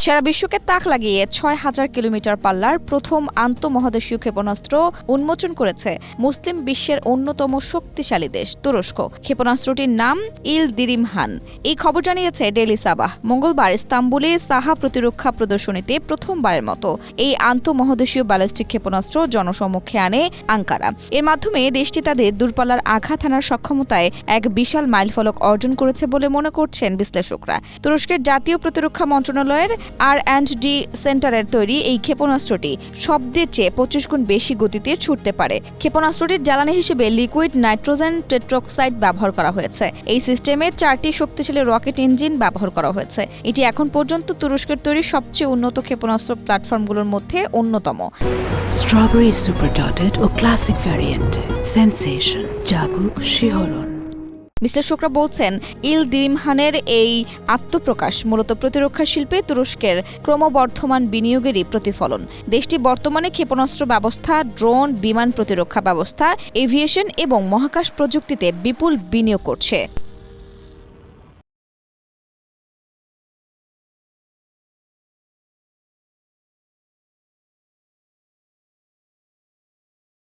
সারা বিশ্বকে তাক লাগিয়ে ৬,০০০ কিলোমিটার পাল্লার প্রথম আন্তঃমহাদেশীয় ক্ষেপণাস্ত্র উন্মোচন করেছে মুসলিম বিশ্বের অন্যতম শক্তিশালী দেশ তুরস্ক। ক্ষেপণাস্ত্রটির নাম ইলদিরিমহান। এই খবর জানিয়েছে ডেইলি সাবাহ। মঙ্গলবার ইস্তাম্বুলে সাহা প্রতিরক্ষা প্রদর্শনীতে প্রথমবারের মতো এই আন্তঃমহাদেশীয় ব্যালিস্টিক ক্ষেপণাস্ত্র জনসমক্ষে আনে আঙ্কারা। এর মাধ্যমে দেশটি তাদের দূরপাল্লার আঘাত হানার সক্ষমতায় এক বিশাল মাইলফলক অর্জন করেছে বলে মনে করছেন বিশ্লেষকরা। তুরস্কের জাতীয় প্রতিরক্ষা মন্ত্রণালয়ের R&D সেন্টারের তৈরি এই ক্ষেপণাস্ত্রটি শব্দের চেয়ে 25 গুণ বেশি গতিতে ছুটতে পারে। ক্ষেপণাস্ত্রটির জ্বালানি হিসেবে লিকুইড নাইট্রোজেন টেট্রক্সাইড ব্যবহার করা হয়েছে। এই সিস্টেমে 4টি শক্তিশালী রকেট ইঞ্জিন ব্যবহার করা হয়েছে। এটি এখন পর্যন্ত তুরস্কের তৈরি সবচেয়ে উন্নত ক্ষেপণাস্ত্র প্ল্যাটফর্মগুলোর মধ্যে অন্যতম। স্ট্রবেরি সুপার ডটেড ও ক্লাসিক ভ্যারিয়েন্ট সেন্সেশন জাগুক শিহরণ। বিশ্লেষকরা বলছেন ইলদিরিমহানের এই আত্মপ্রকাশ মূলত প্রতিরক্ষা শিল্পে তুরস্কের ক্রমবর্ধমান বিনিয়োগেরই প্রতিফলন। দেশটি বর্তমানে ক্ষেপণাস্ত্র ব্যবস্থা, ড্রোন, বিমান প্রতিরক্ষা ব্যবস্থা, এভিয়েশন এবং মহাকাশ প্রযুক্তিতে বিপুল বিনিয়োগ করছে।